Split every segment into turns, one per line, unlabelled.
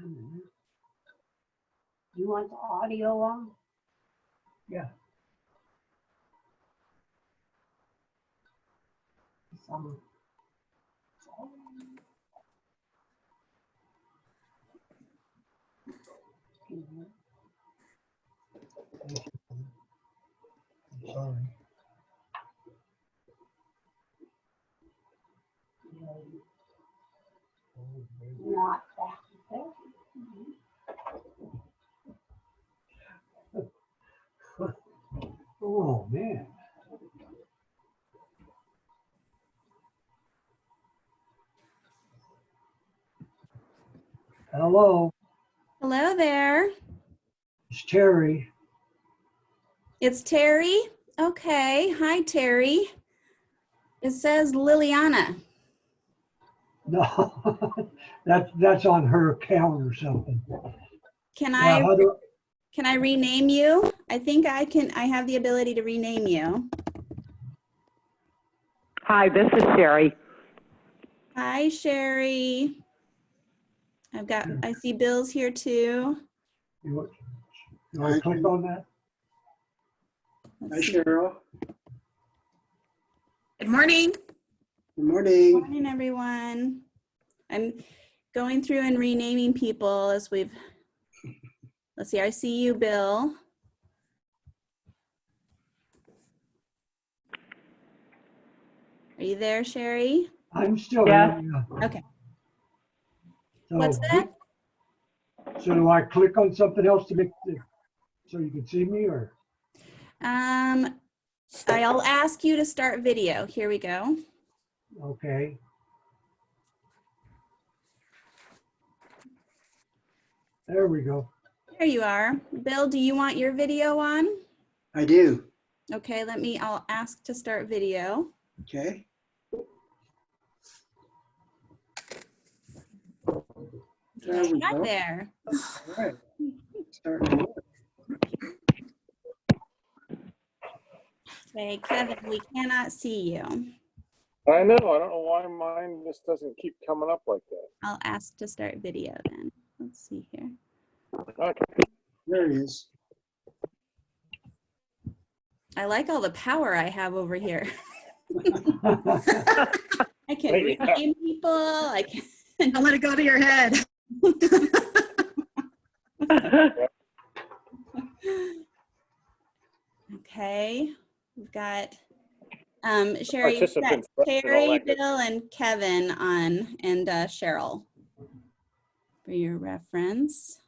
You want the audio on?
Yeah. I'm sorry.
Not back there.
Oh, man. Hello,
Hello there.
it's Terry.
It's Terry. Okay. Hi, Terry. It says Liliana.
No, that's on her account or something.
Can
Yeah,
I rename you? I think I can. I have the ability to rename you.
Hi, this is Sherry.
Hi, Sherry. I see Bill's here too.
you want to click on that?
Let's see.
Cheryl.
Good morning.
Good morning.
Good morning, everyone. I'm going through and renaming people as let's see, I see you, Bill. Are you there, Sherry?
I'm still
Yeah.
here.
Okay.
So,
What's that?
So do I click on something else to so you can see me, or?
I'll ask you to start video. Here we go.
Okay. There we go.
There you are. Bill, do you want your video on?
I do.
Okay, I'll ask to start video.
Okay. There we
Hi
go.
there.
All right. Starting.
Okay, Kevin, we cannot see you.
I know. I don't know why mine just doesn't keep coming up like that.
I'll ask to start video then. Let's see here.
Okay.
There he is.
I like all the power I have over here. I can
Hey, yeah.
rename people. I can.
Don't let it go to your head.
Okay, we've got Sherry, you've got
Participants, and all
Terry,
that good
Bill, and Kevin on, and Cheryl for your reference.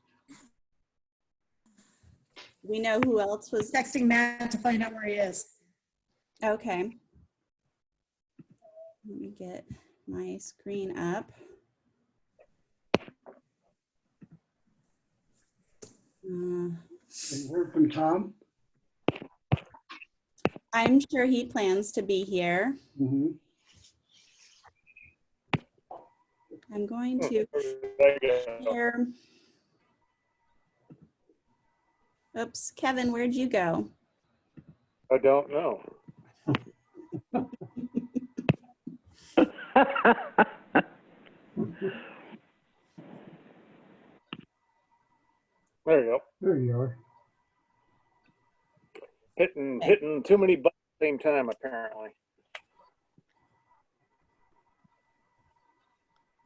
We know who else was.
Texting Matt to find out where he is.
Okay. Let me get my screen up.
Have you heard from Tom?
I'm sure he plans to be here.
Mm-hmm.
I'm going to share. Oops, Kevin, where'd you go?
I don't know. There you go.
There you are.
Hitting too many buttons at the same time, apparently.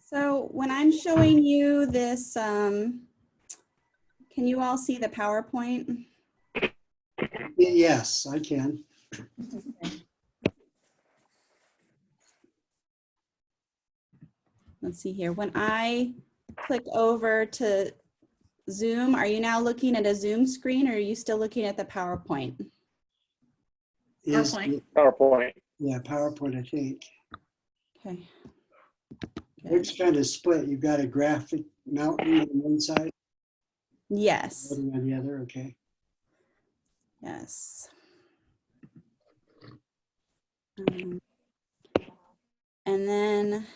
So when I'm showing you this, can you all see the PowerPoint?
Yes, I can.
Let's see here. When I click over to Zoom, are you now looking at a Zoom screen or are you still looking at the PowerPoint?
PowerPoint.
PowerPoint.
Yeah, PowerPoint, I think.
Okay.
It's kind of split. You've got a graphic mountain on one side,
Yes.
voting on the other. Okay.
Yes. And then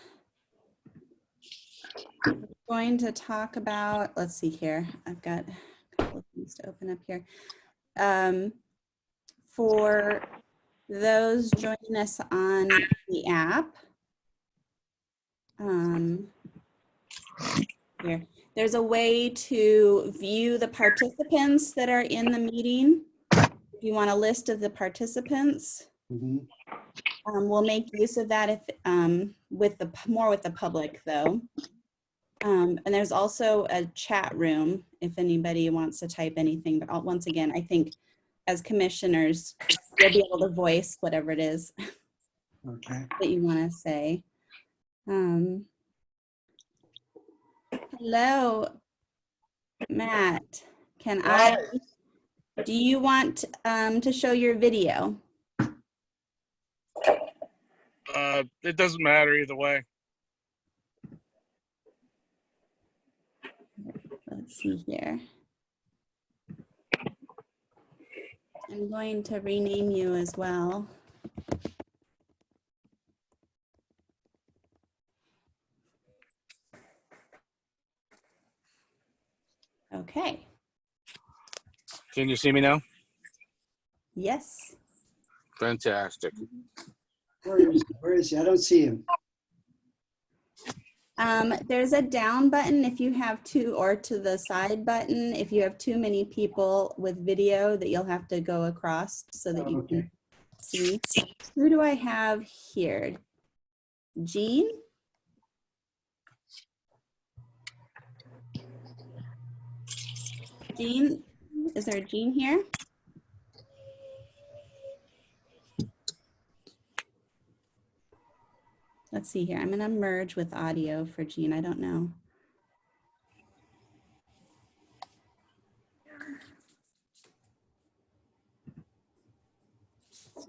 we're going to talk about, let's see here. I've got a couple of things to open up here. For those joining us on the app, here, There's a way to view the participants that are in the meeting. If you want a list of the participants,
Mhm.
we'll make use of that if more with the public though. And there's also a chat room if anybody wants to type anything. But once again, I think as commissioners, you'll be able to voice whatever it is
Okay.
that you want to say. Hello, Matt. Do you want to show your video?
It doesn't matter either way.
Let's see here. I'm going to rename you as well. Okay.
Can you see me now?
Yes.
Fantastic.
Where is he? I don't see him.
There's a down button if you have two, or to the side button if you have too many people with video that you'll have to go across so that you
Okay.
can see. Who do I have here? Jean? Jean, is there a Jean here? Let's see here. I'm going to merge with audio for Jean. I don't know. I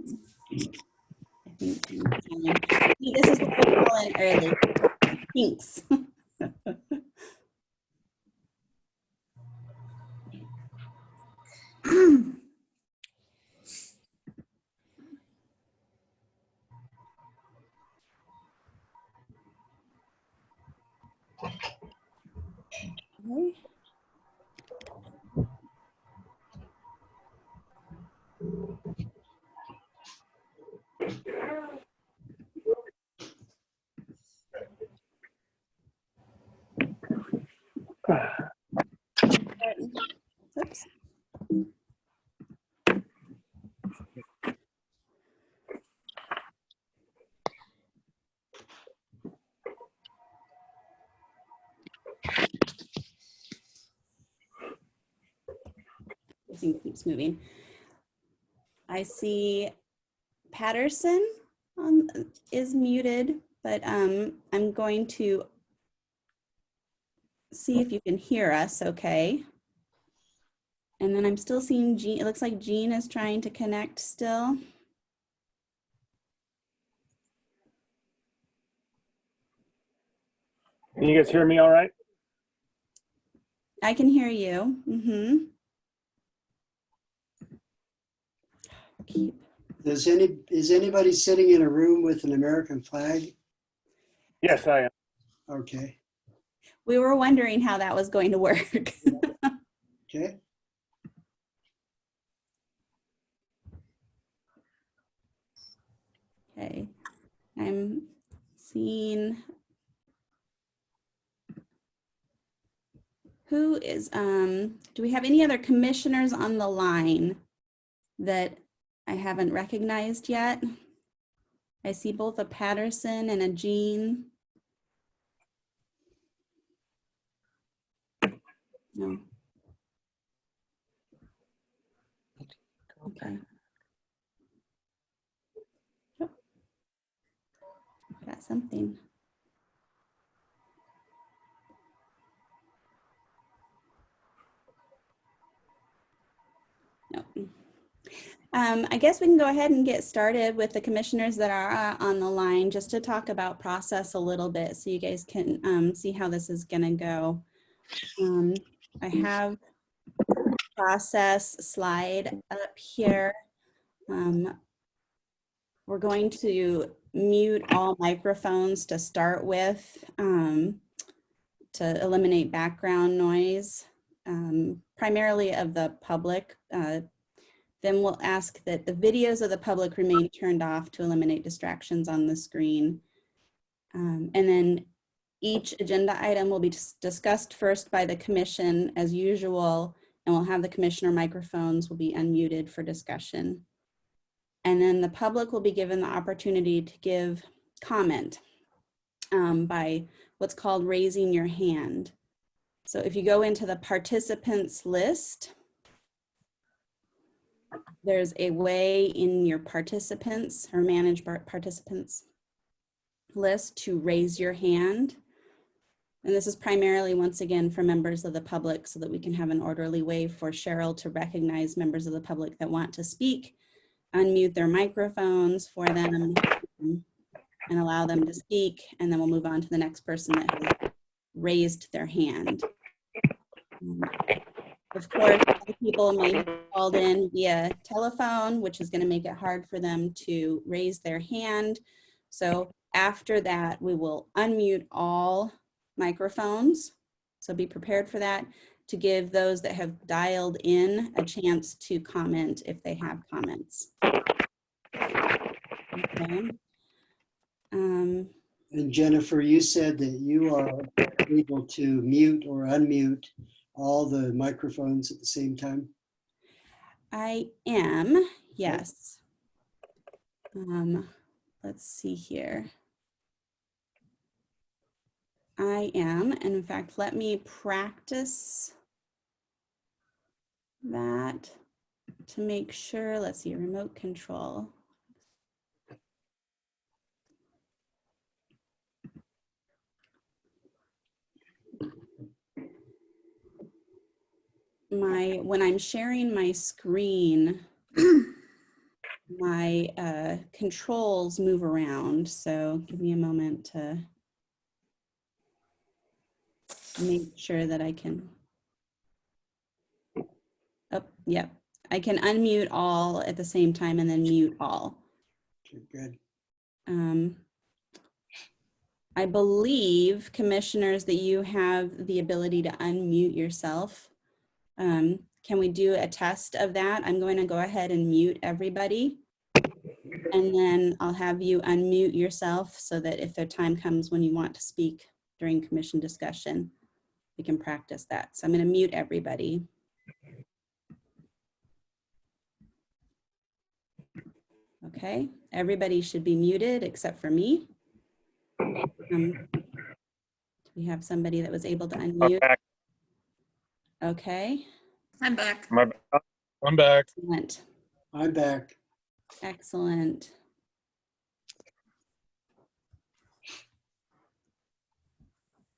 think Jean's calling. See, this is what we call an early. Thanks. Okay. Oops. Thing keeps moving. I see Patterson is muted, but I'm going to see if you can hear us okay. And then I'm still seeing Jean. It looks like Jean is trying to connect still.
Can you guys hear me all right?
I can hear you. Mm-hmm.
Is anybody sitting in a room with an American flag?
Yes, I am.
Okay.
We were wondering how that was going to work.
Okay.
Okay. I'm seeing who is, do we have any other commissioners on the line that I haven't recognized yet? I see both a Patterson and a Jean. No. Okay. Oh. Got something. No. I guess we can go ahead and get started with the commissioners that are on the line, just to talk about process a little bit so you guys can see how this is going to go. I have process slide up here. We're going to mute all microphones to start with to eliminate background noise, primarily of the public. Then we'll ask that the videos of the public remain turned off to eliminate distractions on the screen. And then Each agenda item will be discussed first by the commission as usual, and we'll have the commissioner microphones will be unmuted for discussion. And then the public will be given the opportunity to give comment by what's called raising your hand. So if you go into the participants list, there's a way in your participants or manage participants list to raise your hand. And this is primarily, once again, for members of the public so that we can have an orderly way for Cheryl to recognize members of the public that want to speak, unmute their microphones for them, and allow them to speak. And then we'll move on to the next person that has raised their hand. Of course, other people may have called in via telephone, which is going to make it hard for them to raise their hand. So after that, we will unmute all microphones. So be prepared for that, to give those that have dialed in a chance to comment if they have comments. Okay.
And Jennifer, you said that you are able to mute or unmute all the microphones at the same time.
I am, yes. Let's see here. I am, and in fact, let me practice that to make sure. Let's see, remote control. When I'm sharing my screen, my controls move around. So give me a moment to make sure that I can. Oh, yeah. I can unmute all at the same time and then mute all.
Okay, good.
I believe, commissioners, that you have the ability to unmute yourself. Can we do a test of that? I'm going to go ahead and mute everybody. And then I'll have you unmute yourself so that if the time comes when you want to speak during commission discussion, we can practice that. So I'm going to mute everybody. Okay, everybody should be muted except for me. Do we have somebody that was able to unmute? Okay.
I'm back.
I'm back.
Excellent.
I'm back.
Excellent.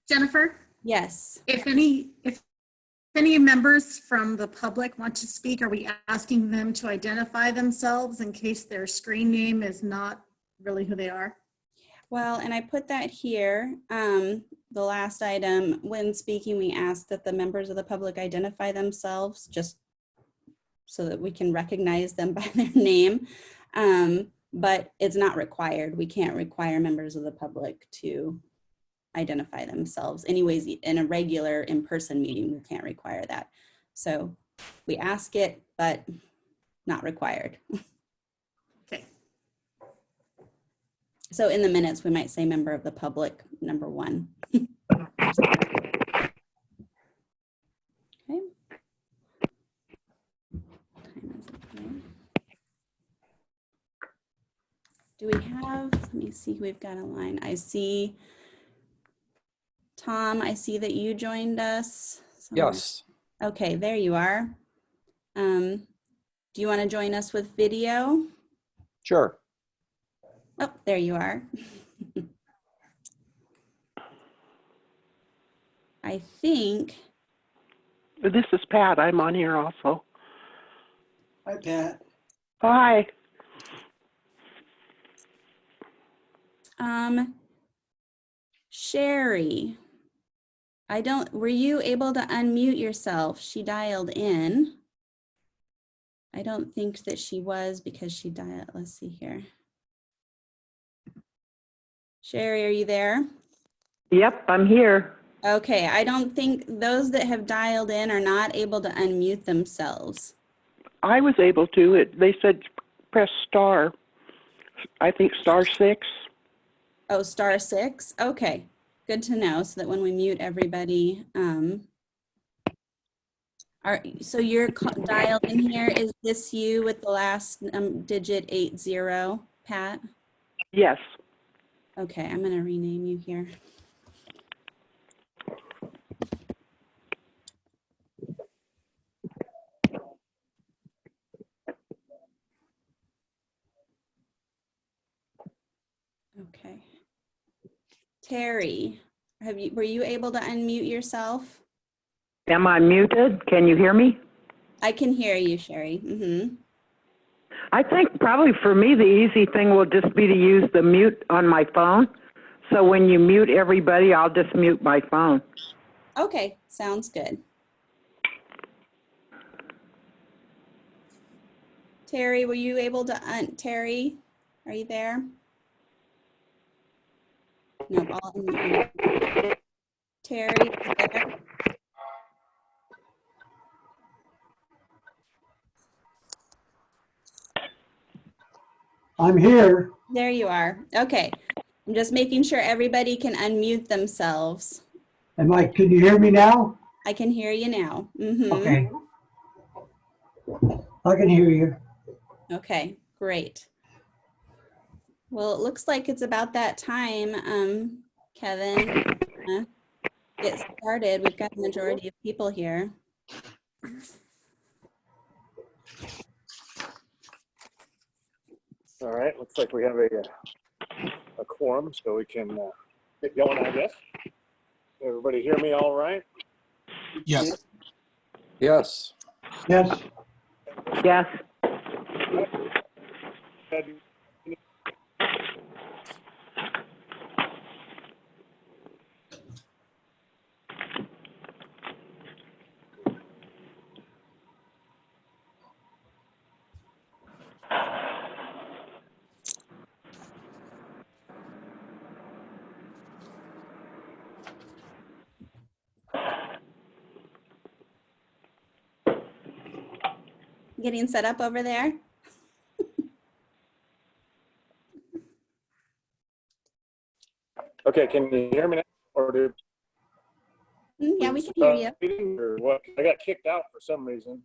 Jennifer,
Yes.
if any members from the public want to speak, are we asking them to identify themselves in case their screen name is not really who they are?
Well, and I put that here. The last item, when speaking, we asked that the members of the public identify themselves just so that we can recognize them by their name. But it's not required. We can't require members of the public to identify themselves. Anyways, in a regular in-person meeting, we can't require that. So we ask it, but not required.
Okay.
So in the minutes, we might say member of the public, number 1. Okay. Do we have, let me see who we've got a line. I see Tom, I see that you joined us.
Yes.
Okay, there you are. Do you want to join us with video?
Sure.
Oh, there you are. I think.
This is Pat. I'm on here also.
Hi, Pat.
Hi.
Sherry, were you able to unmute yourself? She dialed in. I don't think that she was because she dialed, let's see here. Sherry, are you there?
Yep, I'm here.
Okay, I don't think those that have dialed in are not able to unmute themselves.
I was able to. They said press star. I think star 6.
Oh, star 6? Okay. Good to know, so that when we mute everybody, so you're dialed in here. Is this you with the last digit 80, Pat?
Yes.
Okay, I'm gonna rename you here. Okay. Terry, were you able to unmute yourself?
Am I muted? Can you hear me?
I can hear you, Sherry.
I think probably for me, the easy thing will just be to use the mute on my phone. So when you mute everybody, I'll just mute my phone.
Okay, sounds good. Terry, were you able to Terry, are you there? No, I'll unmute you. Terry, you there?
I'm here.
There you are. Okay. I'm just making sure everybody can unmute themselves.
Can you hear me now?
I can hear you now.
Okay. I can hear you.
Okay, great. Well, it looks like it's about that time, Kevin. Get started. We've got a majority of people here.
All right, looks like we have a quorum, so we can get going, I guess. Everybody hear me all right?
Yes.
Yes.
Yes.
Getting set up over there?
Okay, can you hear me now? Or
Yeah, we can hear you.
Or what? I got kicked out for some reason.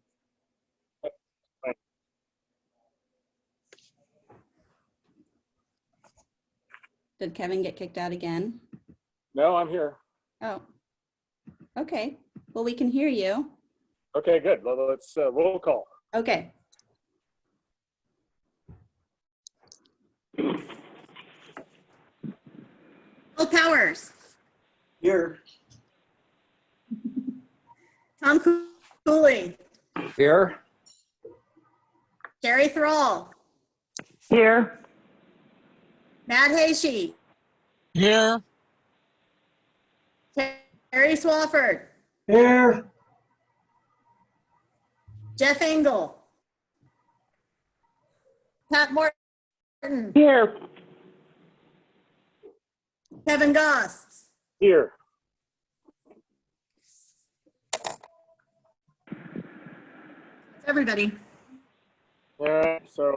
Did Kevin get kicked out again?
No, I'm here.
Oh, okay. Well, we can hear you.
Okay, good. Well, let's roll call.
Okay.
Bill Powers,
Here.
Tom Cooley,
Here.
Sherry Thrall,
Here.
Matt Hasty,
Here.
Terry Swafford,
Here.
Jeff Engel, Pat Morton,
Here.
Kevin Goss.
Here.
Everybody.
All right, so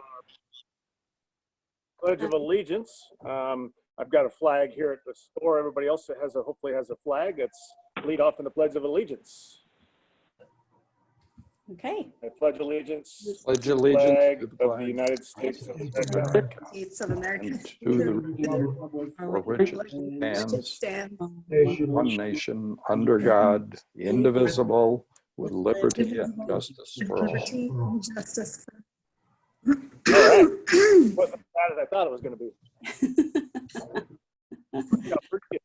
Pledge of Allegiance. I've got a flag here at the store. Everybody else hopefully has a flag. Let's lead off in the Pledge of Allegiance.
Okay.
I pledge allegiance
Pledge
to the
allegiance
flag
to the
of
flag
the United States of America,
States of America.
and to the republic for which it stands, one nation, under God, indivisible, with liberty and justice for all.
Liberty and justice.
All right. Wasn't as bad as I thought it was going to be. Yeah, pretty good.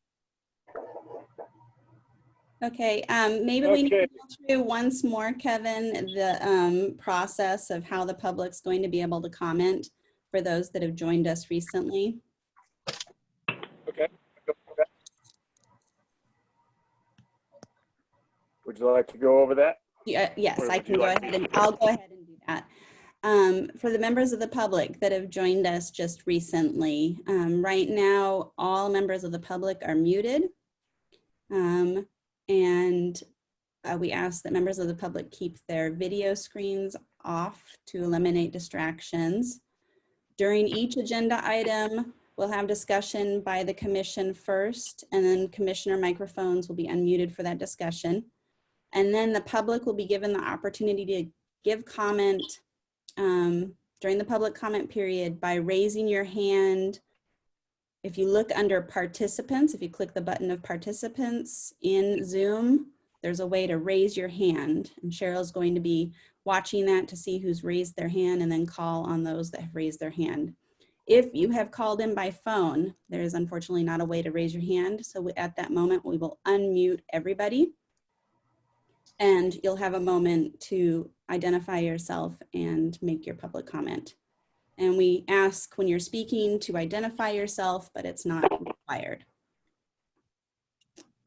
Okay, maybe we need to
Okay.
go through once more, Kevin, the process of how the public's going to be able to comment for those that have joined us recently.
Okay. Would you like to go over that?
Yeah, yes,
Or
I
would
can
you
go
like
ahead and I'll go ahead and do that. For the members of the public that have joined us just recently, right now, all members of the public are muted. And we ask that members of the public keep their video screens off to eliminate distractions. During each agenda item, We'll have discussion by the commission first, and then commissioner microphones will be unmuted for that discussion. And then the public will be given the opportunity to give comment during the public comment period by raising your hand. If you look under participants, if you click the button of participants in Zoom, there's a way to raise your hand. And Cheryl's going to be watching that to see who's raised their hand and then call on those that have raised their hand. If you have called in by phone, there is unfortunately not a way to raise your hand. So at that moment, we will unmute everybody. And you'll have a moment to identify yourself and make your public comment. And we ask when you're speaking to identify yourself, but it's not required.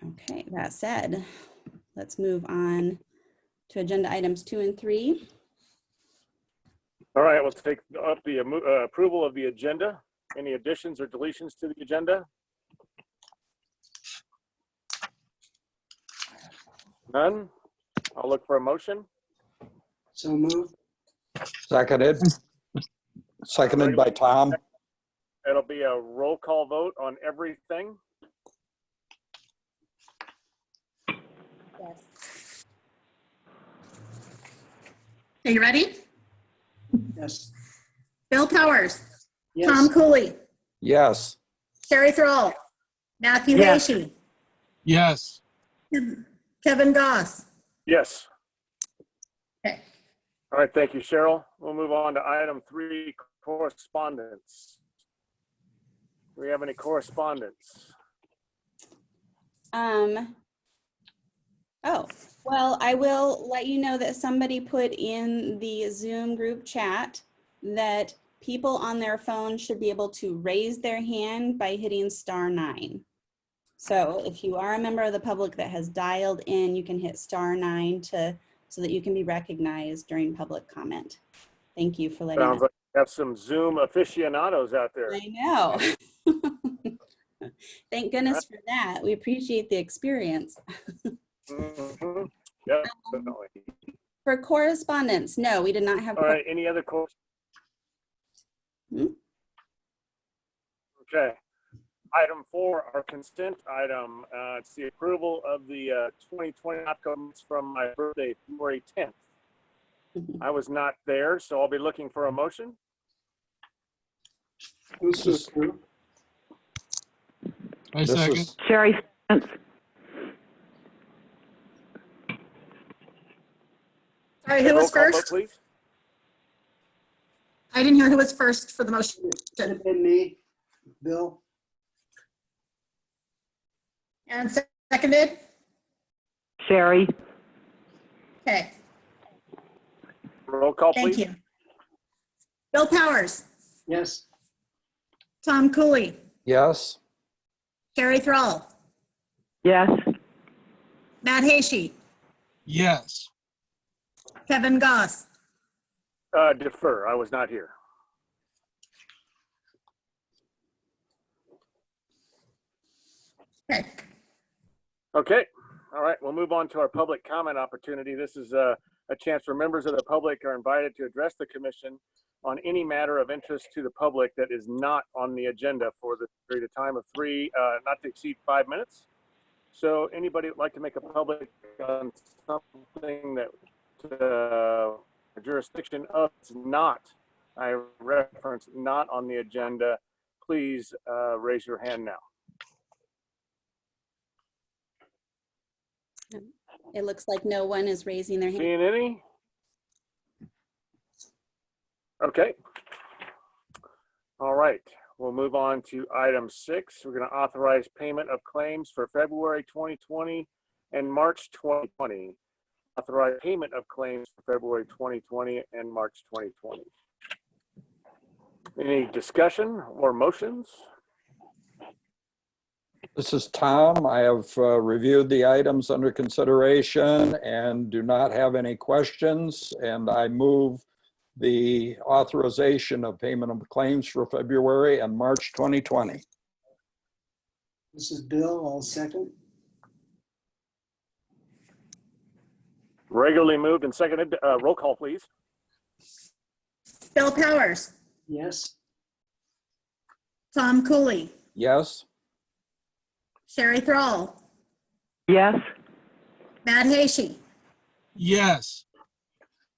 Okay, that said, let's move on to agenda items 2 and 3.
All right, we'll take up the approval of the agenda. Any additions or deletions to the agenda? None? I'll look for a motion.
So moved.
Seconded. Seconded by Tom.
It'll be a roll call vote on everything.
Yes.
Are you ready?
Yes.
Bill Powers,
Yes.
Tom Cooley,
Yes.
Sherry Thrall, Matthew
Yes.
Hasty,
Yes.
Kevin Goss.
Yes.
Okay.
All right, thank you, Cheryl. We'll move on to item 3, correspondence. Do we have any correspondence?
Oh, well, I will let you know that somebody put in the Zoom group chat that people on their phone should be able to raise their hand by hitting *9. So if you are a member of the public that has dialed in, you can hit *9 so that you can be recognized during public comment. Thank you for letting
Sounds
us.
like we have some Zoom aficionados out there.
I know. Thank goodness for that. We appreciate the experience.
Mm-hmm. Yeah, definitely.
For correspondence, no, we did not have.
All right, any other Okay. Item 4, our consent item. It's the approval of the 2020 LAFCO minutes from my birthday, February 10th. I was not there, so I'll be looking for a motion.
Who's to approve?
I
This
second.
is,
Sherry,
Sorry, who
Roll
was
call vote,
first?
please.
I didn't hear who was first for the motion.
Should have been me, Bill.
And seconded?
Sherry,
Okay,
Roll call,
thank
please.
you. Bill Powers,
Yes.
Tom Cooley,
yes.
Sherry Thrall,
yes.
Matt Hasty,
Yes.
Kevin Goss.
Defer, I was not here.
Okay,
Okay, all right, we'll move on to our public comment opportunity. This is a chance for members of the public are invited to address the commission on any matter of interest to the public that is not on the agenda for the period of time of not to exceed 5 minutes. So anybody would like to make a public on something that jurisdiction of it's not, I reference not on the agenda, please raise your hand now.
It looks like no one is raising their hand.
Seeing any? Okay. All right, we'll move on to item 6. We're going to authorize payment of claims for February 2020 and March 2020. Authorize payment of claims for February 2020 and March 2020. Any discussion or motions?
This is Tom. I have reviewed the items under consideration and do not have any questions. And I move the authorization of payment of claims for February and March 2020.
This is Bill, I'll second.
Regularly moved and seconded. Roll call, please.
Bill Powers,
Yes.
Tom Cooley,
Yes?
Sherry Thrall,
Yes?
Matt Hasty,
Yes.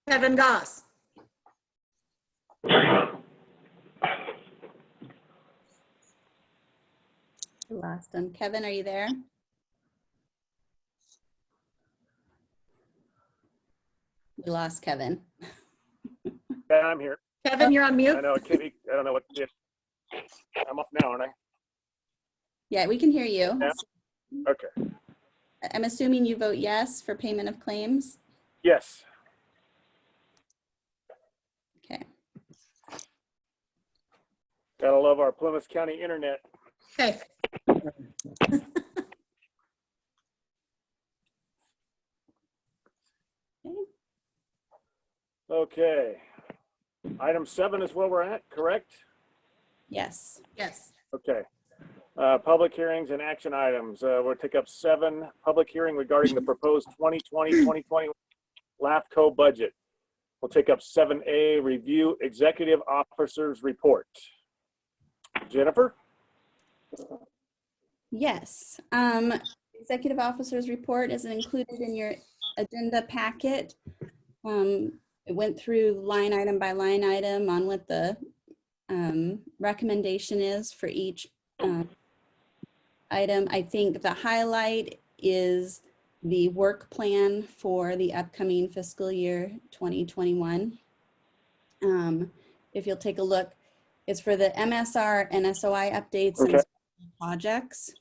Kevin Goss.
We lost him. Kevin, are you there? We lost Kevin.
Yeah, I'm here.
Kevin, you're on mute.
I know, Kitty, I don't know what, I'm off now, aren't I?
Yeah, we can hear you.
Yeah. Okay,
I'm assuming you vote yes for payment of claims.
yes.
Okay.
Gotta love our Plumas County internet.
Okay.
Okay. Item 7 is where we're at, correct?
Yes.
Yes.
Okay. Public hearings and action items. We'll take up 7, public hearing regarding the proposed 2020-2021 LAFCO budget. We'll take up 7A, review executive officers report. Jennifer?
Yes. Executive officer's report is included in your agenda packet. It went through line item by line item on what the recommendation is for each item. I think the highlight is the work plan for the upcoming fiscal year 2021. If you'll take a look, it's for the MSR and SOI updates
Okay.
and projects.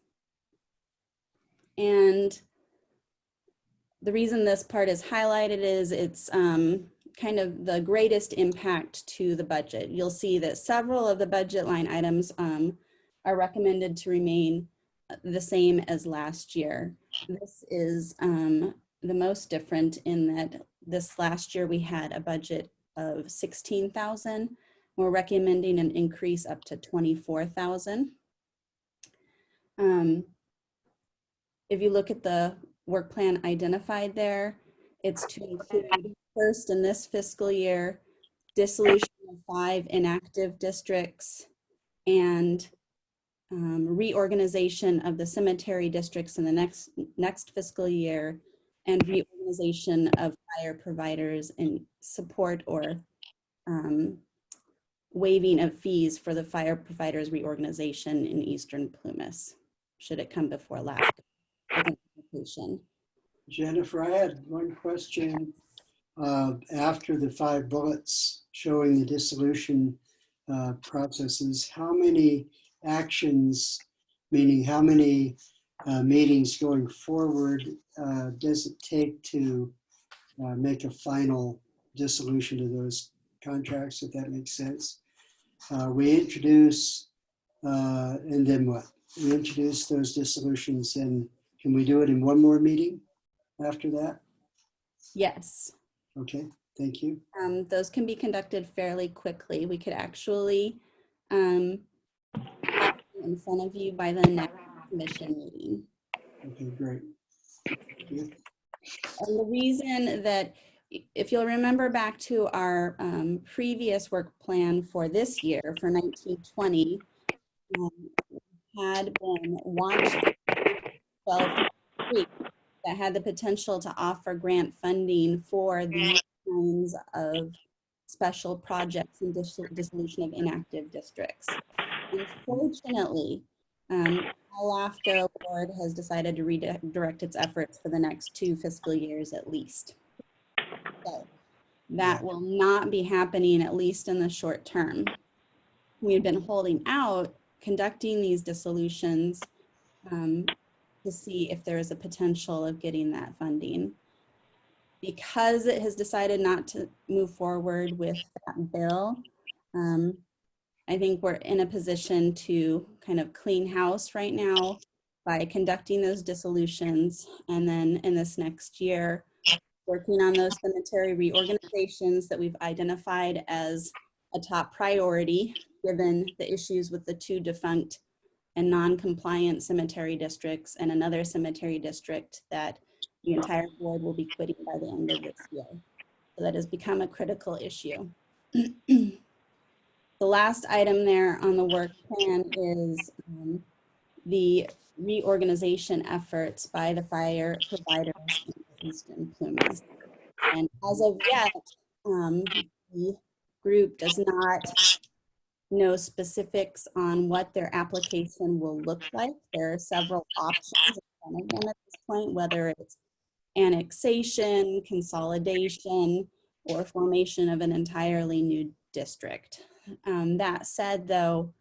And the reason this part is highlighted is it's kind of the greatest impact to the budget. You'll see that several of the budget line items are recommended to remain the same as last year. This is the most different in that this last year we had a budget of 16,000. We're recommending an increase up to 24,000. If you look at the work plan identified there, it's to include first in this fiscal year, dissolution of 5 inactive districts and reorganization of the cemetery districts in the next fiscal year, and reorganization of fire providers and support or waiving of fees for the fire providers reorganization in Eastern Plumas, should it come before LAFCO.
Jennifer, I had one question. After the 5 bullets showing the dissolution processes, how many actions, meaning how many meetings going forward does it take to make a final dissolution of those contracts, if that makes sense? We introduce, and then what? We introduce those dissolutions, and can we do it in one more meeting after that?
Yes.
Okay, thank you.
Those can be conducted fairly quickly. We could actually have it in front of you by the next commission meeting.
Okay, great. Thank you.
And the reason that, if you'll remember back to our previous work plan for this year, for 1920, had been watched 12 weeks that had the potential to offer grant funding for these kinds of special projects and dissolution of inactive districts. Unfortunately, the LAFCO board has decided to redirect its efforts for the next 2 fiscal years at least. So that will not be happening, at least in the short term. We had been holding out, conducting these dissolutions to see if there is a potential of getting that funding. Because it has decided not to move forward with that bill, I think we're in a position to kind of clean house right now by conducting those dissolutions, and then in this next year, working on those cemetery reorganizations that we've identified as a top priority, given the issues with the 2 defunct and non-compliant cemetery districts and another cemetery district that the entire board will be quitting by the end of this year. So that has become a critical issue. The last item there on the work plan is the reorganization efforts by the fire providers in Eastern Plumas. And as of yet, the group does not know specifics on what their application will look like. There are several options in front of them at this point, whether it's annexation, consolidation, or formation of an entirely new district. That said, though,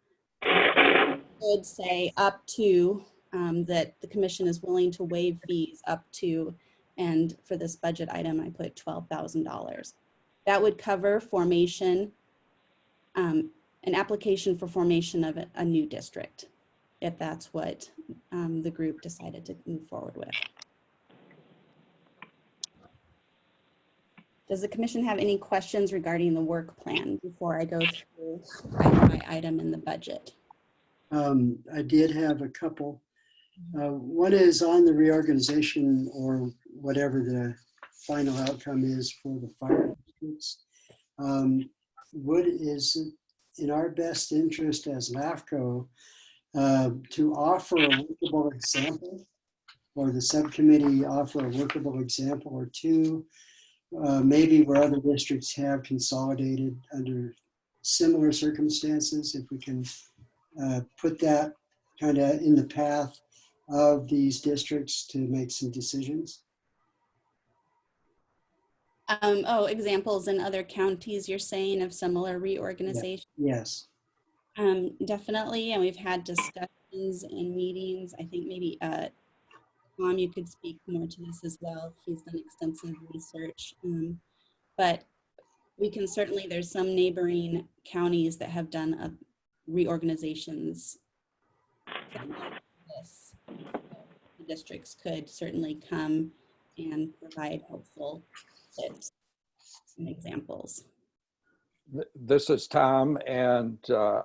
I would say up to that the commission is willing to waive fees up to, and for this budget item, I put $12,000. That would cover formation, an application for formation of a new district, if that's what the group decided to move forward with. Does the commission have any questions regarding the work plan before I go through item by item in the budget?
I did have a couple. One is on the reorganization or whatever the final outcome is for the fire districts. What is it in our best interest as LAFCO to offer a workable example, or the subcommittee offer a workable example or two, maybe where other districts have consolidated under similar circumstances, if we can put that kind of in the path of these districts to make some decisions?
Oh, examples in other counties you're saying of similar reorganization?
Yes.
Definitely, and we've had discussions and meetings. I think maybe Tom, you could speak more to this as well. He's done extensive research, but we can certainly, there's some neighboring counties that have done reorganizations. This. The districts could certainly come and provide helpful tips and examples.
This is Tom, and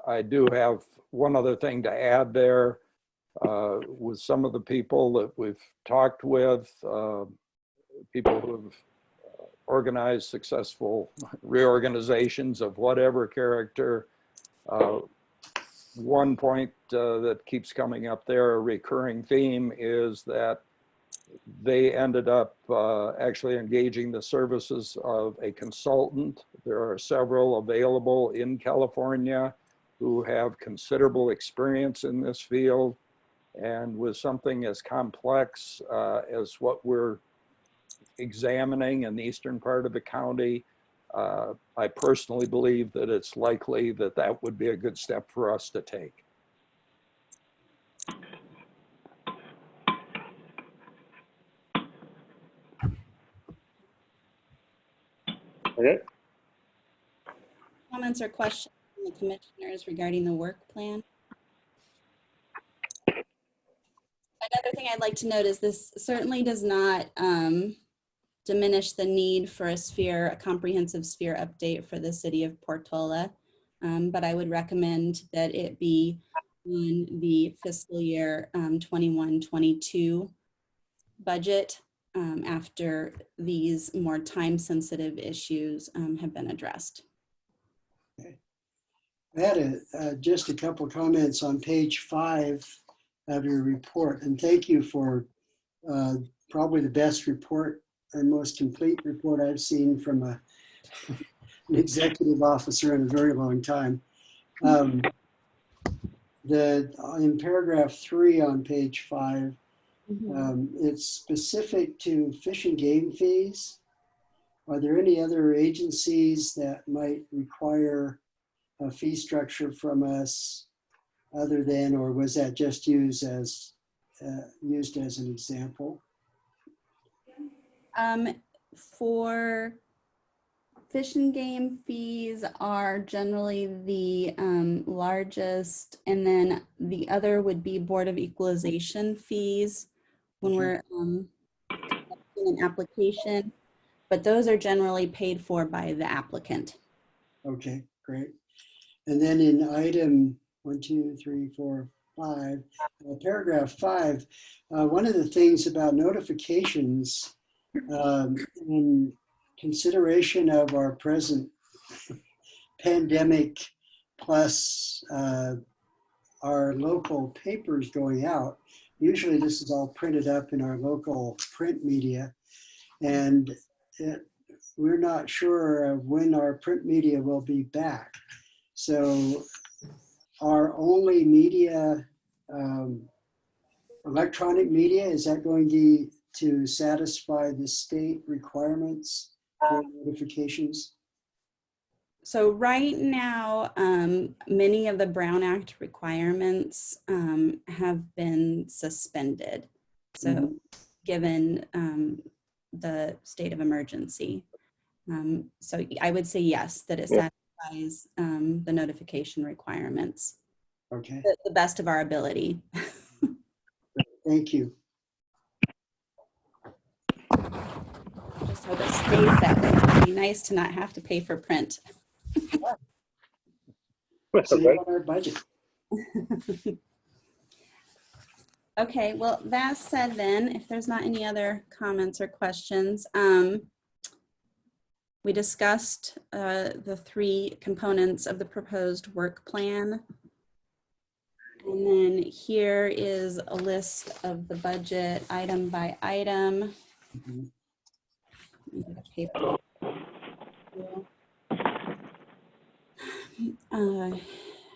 I do have one other thing to add there. With some of the people that we've talked with, people who have organized successful reorganizations of whatever character, one point that keeps coming up there, a recurring theme, is that they ended up actually engaging the services of a consultant. There are several available in California who have considerable experience in this field. And with something as complex as what we're examining in the eastern part of the county, I personally believe that it's likely that that would be a good step for us to take.
Okay.
Comments or questions from the commissioners regarding the work plan? Another thing I'd like to note is this certainly does not diminish the need for a comprehensive sphere update for the city of Portola, but I would recommend that it be in the fiscal year 21-22 budget after these more time-sensitive issues have been addressed.
Okay. I had just a couple comments on page 5 of your report, and thank you for probably the best report and most complete report I've seen from an executive officer in a very long time. In paragraph 3 on page 5, it's specific to fish and game fees. Are there any other agencies that might require a fee structure from us other than, or was that just used as an example?
For fish and game fees are generally the largest, and then the other would be Board of Equalization fees when we're conducting an application, but those are generally paid for by the applicant.
Okay, great. And then in item 1, 2, 3, 4, 5, paragraph 5, one of the things about notifications in consideration of our present pandemic plus our local papers going out. Usually this is all printed up in our local print media, and we're not sure of when our print media will be back. So our only media, electronic media, is that going to satisfy the state requirements for notifications?
So right now, many of the Brown Act requirements have been suspended. So given the state of emergency. So I would say yes, that it satisfies the notification requirements
Okay,
to the best of our ability.
thank you.
Just hope it stays that way. It'd be nice to not have to pay for print.
Save on our budget.
Okay, well, that said then, if there's not any other comments or questions, we discussed the 3 components of the proposed work plan. And then here is a list of the budget item by item.
Mhm.
Paper.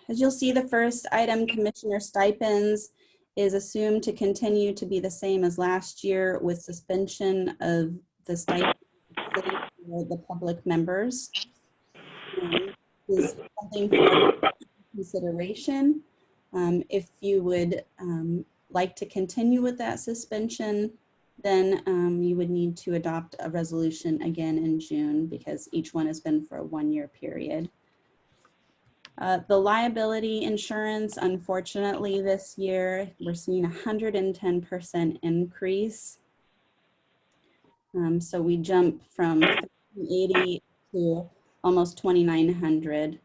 As you'll see, the first item, commissioner stipends, is assumed to continue to be the same as last year with suspension of the stipend for the public members. Is something for consideration. If you would like to continue with that suspension, then you would need to adopt a resolution again in June because each one has been for a 1-year period. The liability insurance, unfortunately, this year, we're seeing 110% increase. So we jump from 1,380 to almost 2,900.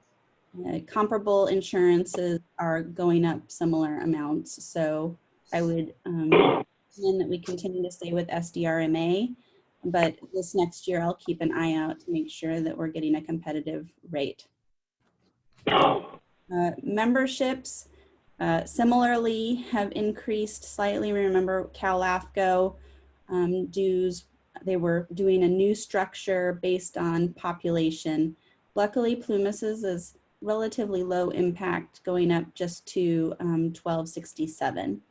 Comparable insurances are going up similar amounts. So I would recommend that we continue to stay with SDRMA, but this next year I'll keep an eye out to make sure that we're getting a competitive rate. Memberships similarly have increased slightly. Remember LAFCO dues, they were doing a new structure based on population. Luckily, Plumas's is relatively low impact, going up just to 1267.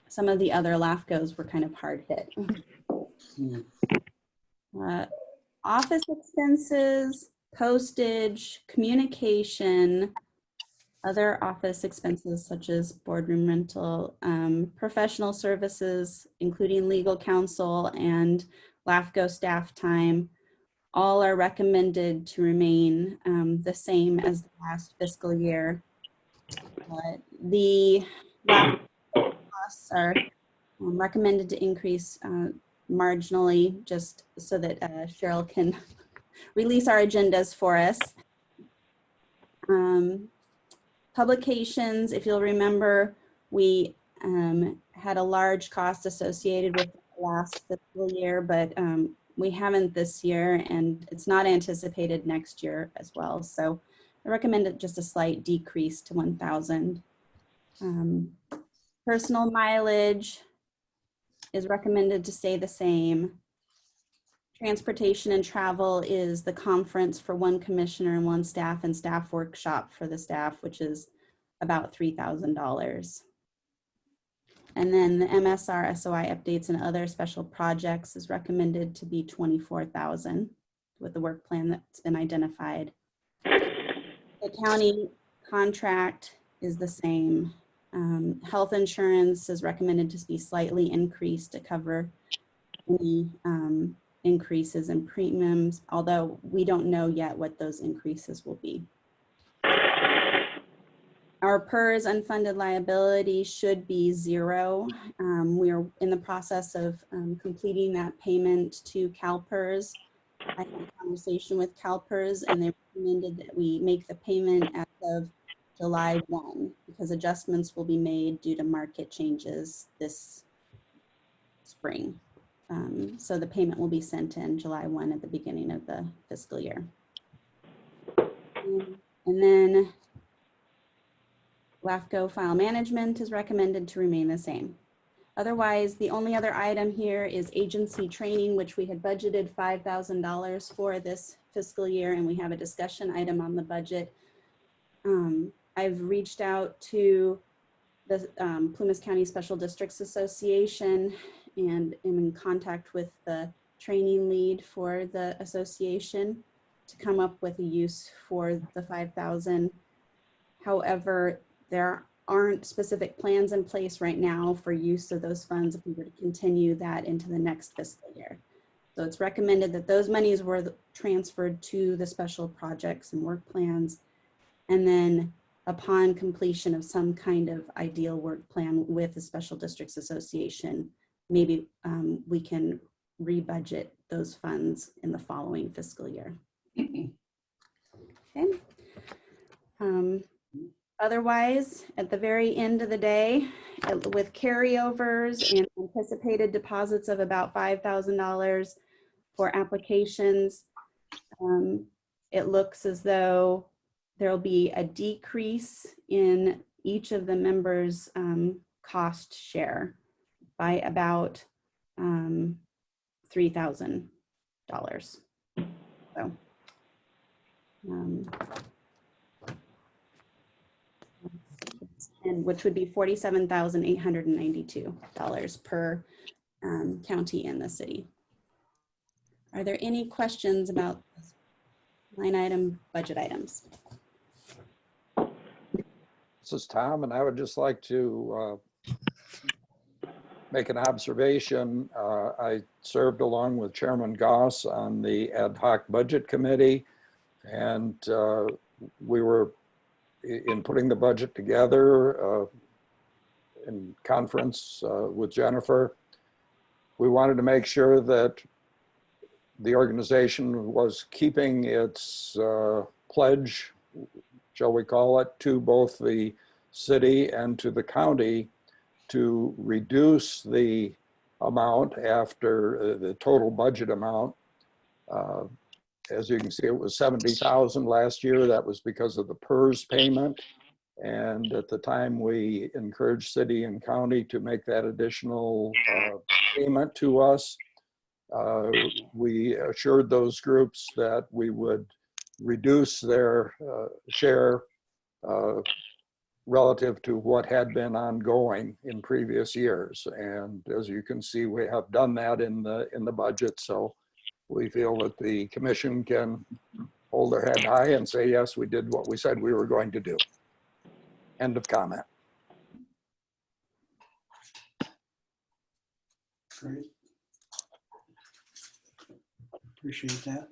Some of the other LAFCOs were kind of hard hit. Office expenses, postage, communication, other office expenses such as boardroom rental, professional services, including legal counsel and LAFCO staff time, all are recommended to remain the same as the last fiscal year. The costs are recommended to increase marginally, just so that Cheryl can release our agendas for us. Publications, if you'll remember, we had a large cost associated with the last fiscal year, but we haven't this year, and it's not anticipated next year as well. So I recommend just a slight decrease to 1,000. Personal mileage is recommended to stay the same. Transportation and travel is the conference for 1 commissioner and 1 staff, and staff workshop for the staff, which is about $3,000. And then the MSR, SOI updates and other special projects is recommended to be 24,000 with the work plan that's been identified. The county contract is the same. Health insurance is recommended to be slightly increased to cover any increases in premiums, although we don't know yet what those increases will be. Our PERS unfunded liability should be 0. We are in the process of completing that payment to CalPERS. I had a conversation with CalPERS and they recommended that we make the payment as of July 1 because adjustments will be made due to market changes this spring. So the payment will be sent in July 1 at the beginning of the fiscal year. And then LAFCO file management is recommended to remain the same. Otherwise, the only other item here is agency training, which we had budgeted $5,000 for this fiscal year, and we have a discussion item on the budget. I've reached out to the Plumas County Special Districts Association and am in contact with the training lead for the association to come up with a use for the $5,000. However, there aren't specific plans in place right now for use of those funds if we were to continue that into the next fiscal year. So it's recommended that those monies were transferred to the special projects and work plans. And then upon completion of some kind of ideal work plan with the Special Districts Association, maybe we can rebudget those funds in the following fiscal year. Okay. Otherwise, at the very end of the day, with carryovers and anticipated deposits of about $5,000 for applications, it looks as though there'll be a decrease in each of the members' cost share by about $3,000. So, and which would be $47,892 per county in the city. Are there any questions about this line item budget items?
This is Tom, and I would just like to make an observation. I served along with Chairman Goss on the ad hoc budget committee, and we were in putting the budget together in conference with Jennifer. We wanted to make sure that the organization was keeping its pledge, shall we call it, to both the city and to the county to reduce the amount after the total budget amount. As you can see, it was 70,000 last year. That was because of the PERS payment. And at the time, we encouraged city and county to make that additional payment to us. We assured those groups that we would reduce their share relative to what had been ongoing in previous years. And as you can see, we have done that in the budget. So we feel that the commission can hold their head high and say, yes, we did what we said we were going to do. End of comment.
Great. Appreciate that.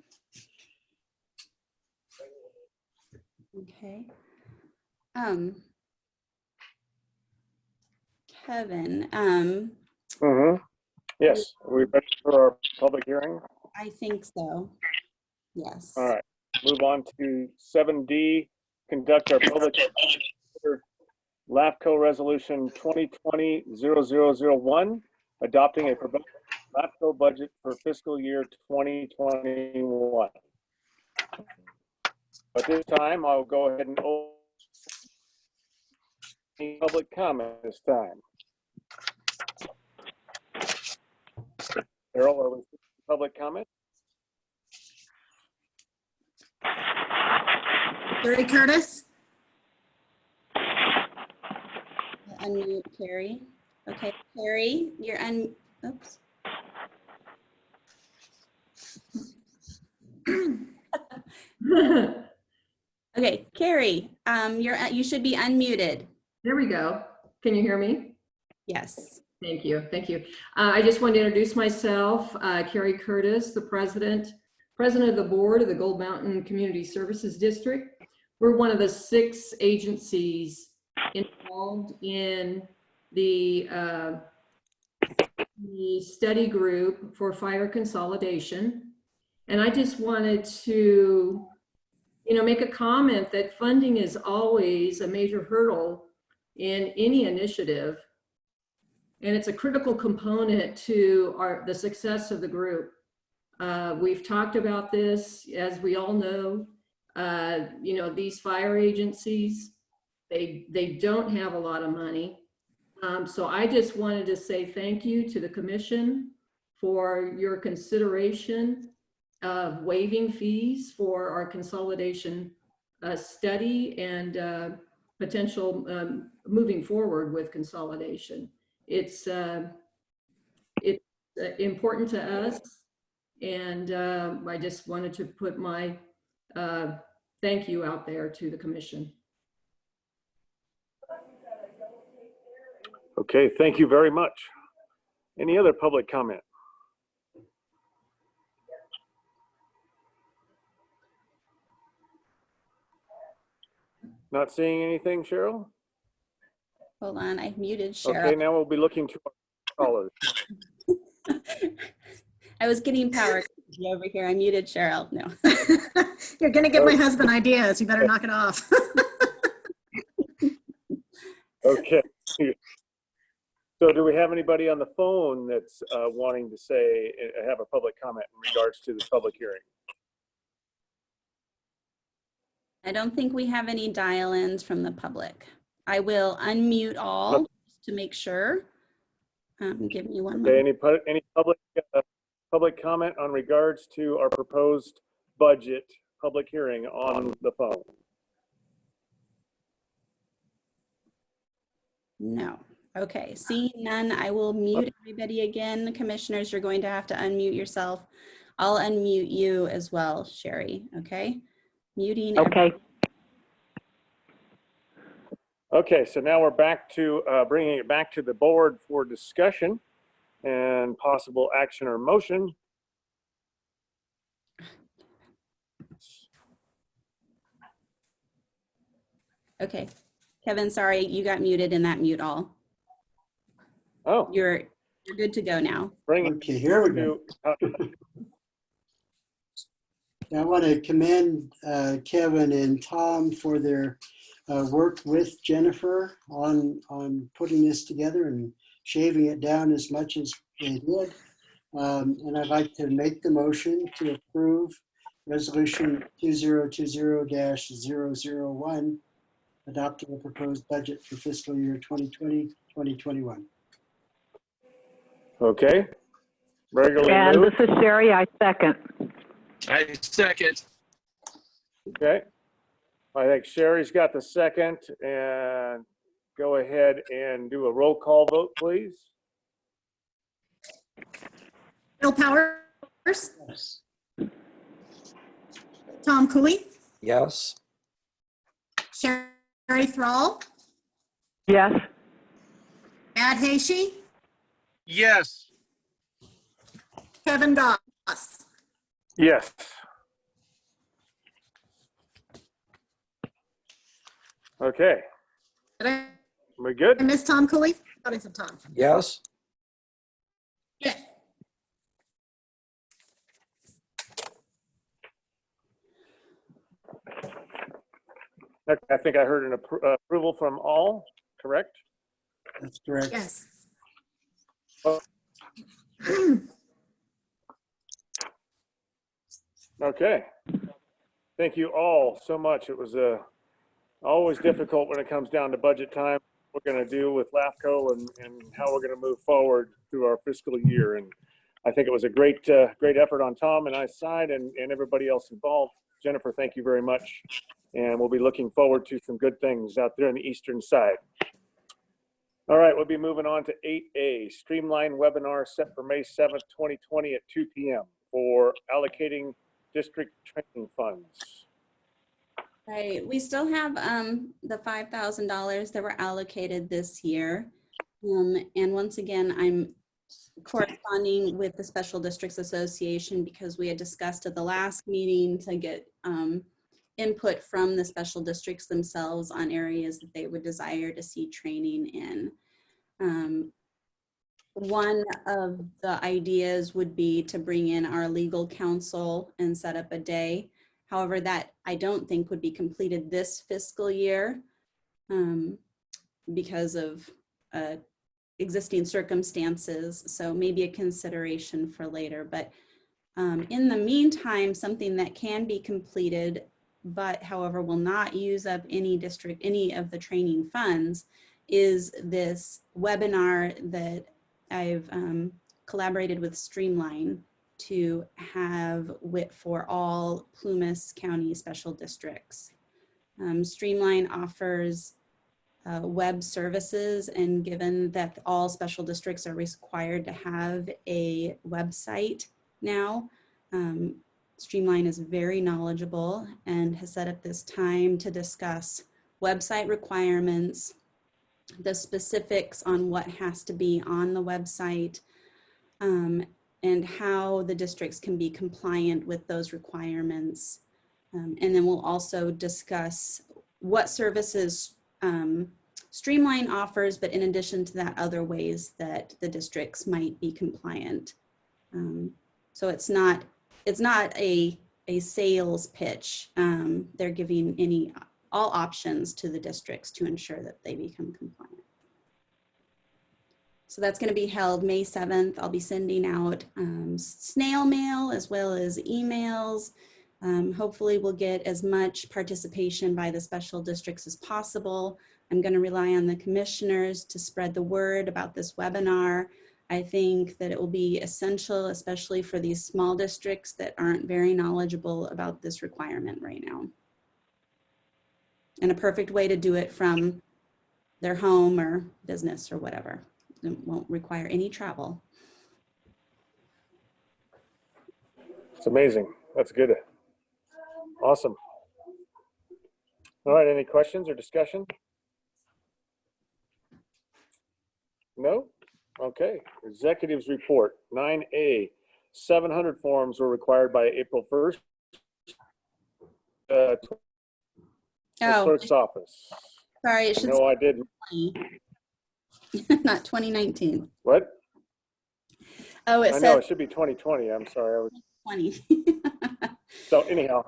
Okay. Kevin,
Yes, are we ready for our public hearing?
I think so. Yes.
All right, move on to 7D, conduct our public LAFCO Resolution 2020-0001, adopting a proposed LAFCO budget for fiscal year 2021. At this time, I'll go ahead and open public comment this time. Carol, are we public comment?
Carrie Curtis?
Unmute Carrie. Okay, Carrie, you're oops. Okay, Carrie, you should be unmuted.
There we go. Can you hear me?
Yes.
Thank you. Thank you. I just wanted to introduce myself, Carrie Curtis, the president of the board of the Gold Mountain Community Services District. We're one of the 6 agencies involved in the study group for fire consolidation. And I just wanted to, make a comment that funding is always a major hurdle in any initiative. And it's a critical component to the success of the group. We've talked about this, as we all know, You know, these fire agencies, they don't have a lot of money. So I just wanted to say thank you to the commission for your consideration of waiving fees for our consolidation study and potential moving forward with consolidation. It's important to us, and I just wanted to put my thank you out there to the commission.
Okay, thank you very much. Any other public comment? Not seeing anything, Cheryl?
Hold on, I've muted
Okay,
Cheryl.
now we'll be looking to our callers.
I was getting power over here. I muted Cheryl. No.
You're gonna give my husband ideas. You better knock it off.
Okay. So do we have anybody on the phone that's wanting to say, have a public comment in regards to this public hearing?
I don't think we have any dial-ins from the public. I will unmute all just to make sure. Give me one
Okay,
moment.
any public comment on regards to our proposed budget public hearing on the phone?
No. Okay, seeing none, I will mute everybody again. Commissioners, you're going to have to unmute yourself. I'll unmute you as well, Sherry, okay? Muting.
Okay.
Okay, so now we're back to bringing it back to the board for discussion and possible action or motion.
Okay, Kevin, sorry, you got muted in that mute all.
Oh,
You're good to go now.
bringing
Okay, here we go. I want to commend Kevin and Tom for their work with Jennifer on putting this together and shaving it down as much as they did. And I'd like to make the motion to approve Resolution 2020-001, adopting a proposed budget for fiscal year 2020-2021.
Okay. Regularly
And
moved.
this is Sherry, I second.
I second.
Okay. I think Sherry's got the second, and go ahead and do a roll call vote, please.
Bill Powers,
Yes.
Tom Cooley,
Yes.
Sherry Thrall,
Yes.
Matt Hasty,
Yes.
Kevin Goss.
Yes. Okay.
Did I
We good?
miss Tom Cooley? Thought I said Tom.
Yes.
Yes.
Okay, I think I heard an approval from all, correct?
That's correct.
Yes.
Okay. Thank you all so much. It was always difficult when it comes down to budget time, what we're going to do with LAFCO and how we're going to move forward through our fiscal year. And I think it was a great effort on Tom and I's side and everybody else involved. Jennifer, thank you very much. And we'll be looking forward to some good things out there on the eastern side. All right, we'll be moving on to 8A, Streamline Webinar set for May 7th, 2020 at 2 p.m. for allocating district training funds.
Right, we still have the $5,000 that were allocated this year. And once again, I'm corresponding with the Special Districts Association because we had discussed at the last meeting to get input from the special districts themselves on areas that they would desire to see training in. One of the ideas would be to bring in our legal counsel and set up a day. However, that I don't think would be completed this fiscal year because of existing circumstances. So maybe a consideration for later. But in the meantime, something that can be completed but however will not use up any of the training funds, is this webinar that I've collaborated with Streamline to have for all Plumas County special districts. Streamline offers web services, and given that all special districts are required to have a website now, Streamline is very knowledgeable and has set up this time to discuss website requirements, the specifics on what has to be on the website, and how the districts can be compliant with those requirements. And then we'll also discuss what services Streamline offers, but in addition to that, other ways that the districts might be compliant. So it's not a sales pitch. They're giving all options to the districts to ensure that they become compliant. So that's going to be held May 7th. I'll be sending out snail mail as well as emails. Hopefully we'll get as much participation by the special districts as possible. I'm going to rely on the commissioners to spread the word about this webinar. I think that it will be essential, especially for these small districts that aren't very knowledgeable about this requirement right now. And a perfect way to do it from their home or business or whatever. It won't require any travel.
It's amazing. That's good. Awesome. All right, any questions or discussion? No? Okay, executives report, 9A, 700 forms were required by April 1st. Clerk's office.
Sorry, it should
No, I didn't.
not 2019.
What?
Oh, it
I
said
know, it should be 2020. I'm sorry. I was
20.
So anyhow,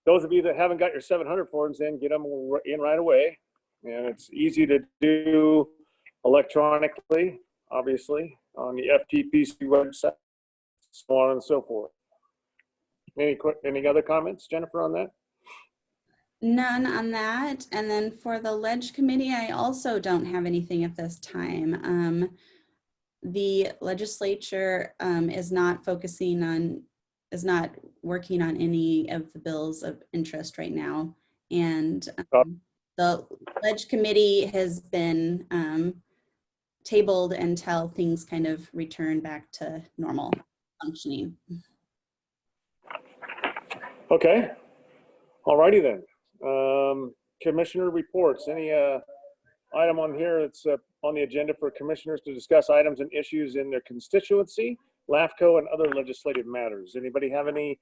those of you that haven't got your 700 forms in, get them in right away. And it's easy to do electronically, obviously, on the FTPC website, so on and so forth. Any other comments, Jennifer, on that?
None on that. And then for the Ledge Committee, I also don't have anything at this time. The legislature is not working on any of the bills of interest right now. And the Ledge Committee has been tabled until things kind of return back to normal functioning.
Okay, all righty then. Commissioner reports, any item on here that's on the agenda for commissioners to discuss items and issues in their constituency, LAFCO, and other legislative matters? Anybody have any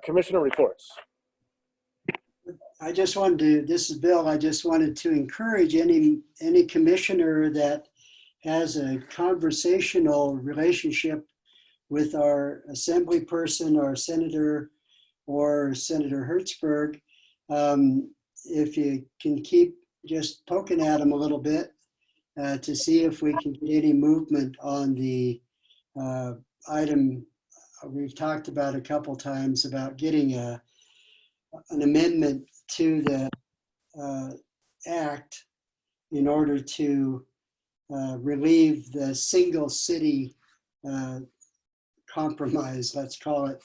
commissioner reports?
I just wanted to, this is Bill, I just wanted to encourage any commissioner that has a conversational relationship with our assembly person, our senator, or Senator Hertzberg, if you can keep just poking at them a little bit to see if we can get any movement on the item we've talked about a couple times about getting an amendment to the act in order to relieve the single city compromise, let's call it,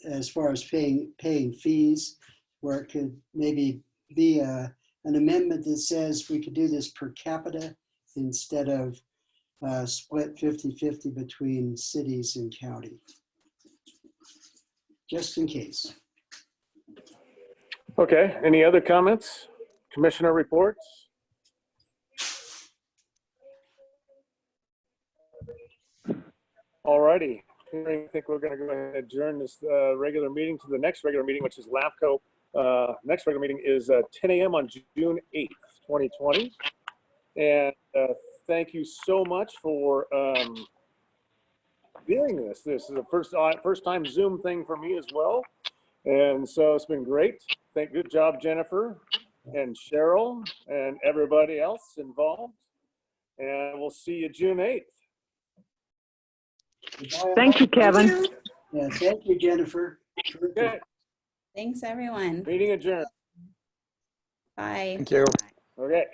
as far as paying fees, where it could maybe be an amendment that says we could do this per capita instead of split 50-50 between cities and county, just in case.
Okay, any other comments? Commissioner reports? All righty. I think we're going to go ahead and adjourn this regular meeting to the next regular meeting, which is LAFCO. Next regular meeting is 10 a.m. on June 8th, 2020. And thank you so much for doing this. This is the first time Zoom thing for me as well. And so it's been great. Good job, Jennifer and Cheryl and everybody else involved. And we'll see you June 8th.
Thank you, Kevin.
Yeah, thank you, Jennifer.
Okay.
Thanks, everyone.
Meeting adjourned.
Bye.
Thank you.
Okay.